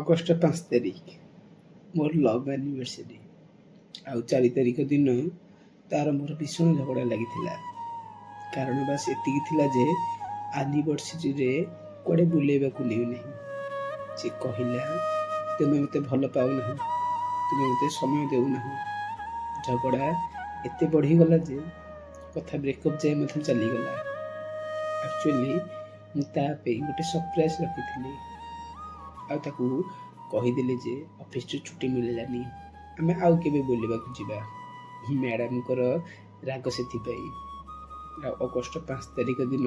August 5 ତାରିଖ ମୋର love anniversary. ଆଉ 4 ତାରିଖ ଦିନ ତାର ମୋର ଭୀଷଣ ଝଗଡ଼ା ଲାଗିଥିଲା। କାରଣ ବାସ୍ ଏତିକି ଥିଲା ଯେ ଆନିଭର୍ସରୀରେ କୁଆଡ଼େ ବୁଲେଇବାକୁ ନେଉନାହିଁ। ସେ କହିଲା, ତୁମେ ମୋତେ ଭଲ ପାଉନାହିଁ, ତୁମେ ମୋତେ ସମୟ ଦେଉନାହିଁ। ଝଗଡ଼ା ଏତେ ବଢ଼ିଗଲା ଯେ କଥା ବ୍ରେକଅପ୍ ଯାଏ ମଧ୍ୟ ଚାଲିଗଲା। ଆକ୍ଚୁଆଲି ମୁଁ ତା ପାଇଁ ଗୋଟେ ସରପ୍ରାଇଜ୍ ରଖିଥିଲି। ଆଉ ତାକୁ କହିଦେଲି ଯେ ଅଫିସରୁ ଛୁଟି ମିଳିଲାନି, ଆମେ ଆଉ କେବେ ବୁଲିବାକୁ ଯିବା। ମ୍ୟାଡ଼ାମଙ୍କର ରାଗ ସେଥିପାଇଁ। ଆଉ ଅଗଷ୍ଟ 5 ତାରିଖ ଦିନ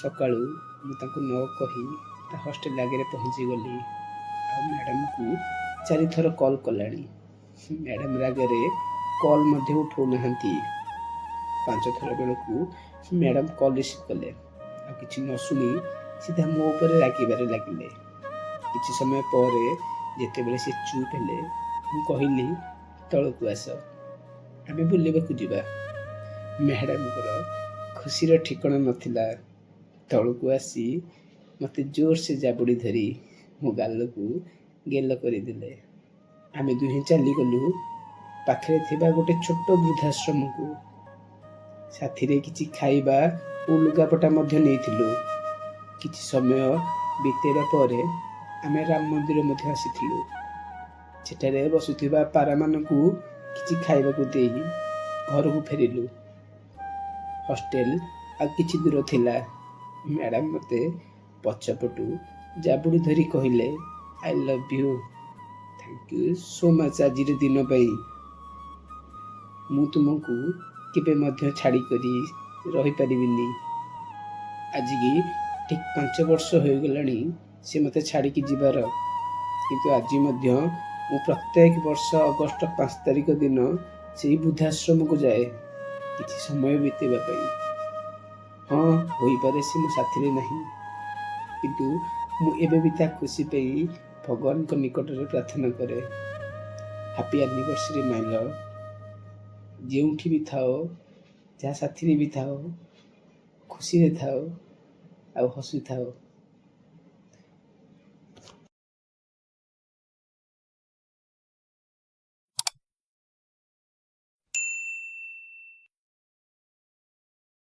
ସକାଳୁ ମୁଁ ତାଙ୍କୁ ନ କହି ତା ହଷ୍ଟେଲ ଆଗରେ ପହଞ୍ଚିଗଲି। ଆଉ ମ୍ୟାଡ଼ାମକୁ 4 ଥର କଲ୍ କଲାଣି। ମ୍ୟାଡ଼ାମ ରାଗରେ କଲ୍ ମଧ୍ୟ ଉଠାଉନାହାନ୍ତି। 5 ଥର ବେଳକୁ ମ୍ୟାଡ଼ାମ କଲ୍ ରିସିଭ୍ କଲେ। ଆଉ କିଛି ନ ଶୁଣି ସିଧା ମୋ ଉପରେ ରାଗିବାରେ ଲାଗିଲେ। କିଛି ସମୟ ପରେ ଯେତେବେଳେ ସେ ଚୁପ୍ ହେଲେ, ମୁଁ କହିଲି, ତଳକୁ ଆସ, ଆମେ ବୁଲିବାକୁ ଯିବା। ମ୍ୟାଡ଼ାମଙ୍କର ଖୁସିର ଠିକଣା ନଥିଲା। ତଳକୁ ଆସି ମୋତେ ଜୋରସେ ଜାବୁଡ଼ି ଧରି ମୋ ଗାଲକୁ ଗେଲ କରିଦେଲେ। ଆମେ ଦୁହେଁ ଚାଲିଗଲୁ ପାଖରେ ଥିବା ଗୋଟେ ଛୋଟ ବୃଦ୍ଧାଶ୍ରମକୁ। ସାଥିରେ କିଛି ଖାଇବା ଓ ଲୁଗାପଟା ମଧ୍ୟ ନେଇଥିଲୁ। କିଛି ସମୟ ବିତେଇବା ପରେ ଆମେ ରାମ ମନ୍ଦିର ମଧ୍ୟ ଆସିଥିଲୁ। ସେଠାରେ ବସୁଥିବା ପାରାମାନଙ୍କୁ କିଛି ଖାଇବାକୁ ଦେଇ ଘରକୁ ଫେରିଲୁ। ହଷ୍ଟେଲ ଆଉ କିଛି ଦୂର ଥିଲା। ମ୍ୟାଡ଼ାମ ମୋତେ ପଛପଟୁ ଜାବୁଡ଼ି ଧରି କହିଲେ, I love you, thank you so much ଆଜିର ଦିନ ପାଇଁ। ମୁଁ ତୁମକୁ କେବେ ମଧ୍ୟ ଛାଡ଼ିକରି ରହିପାରିବିନି। ଆଜିକି ଠିକ୍ 5 ବର୍ଷ ହୋଇଗଲାଣି ସେ ମୋତେ ଛାଡ଼ିକି ଯିବାର। କିନ୍ତୁ ଆଜି ମଧ୍ୟ ମୁଁ ପ୍ରତ୍ୟେକ ବର୍ଷ ଅଗଷ୍ଟ 5 ତାରିଖ ଦିନ ସେହି ବୃଦ୍ଧାଶ୍ରମକୁ ଯାଏ କିଛି ସମୟ ବିତେଇବା ପାଇଁ। ହଁ, ହୋଇପାରେ ସେ ମୋ ସାଥିରେ ନାହିଁ, କିନ୍ତୁ ମୁଁ ଏବେ ବି ତା ଖୁସି ପାଇଁ ଭଗବାନଙ୍କ ନିକଟରେ ପ୍ରାର୍ଥନା କରେ। ହାପି ଆନିଭର୍ସରୀ ମାଇ ଲଭ୍। ଯେଉଁଠି ବି ଥାଅ, ଯାହା ସାଥିରେ ବି ଥାଅ, ଖୁସିରେ ଥାଅ ଆଉ ହସୁଥାଅ।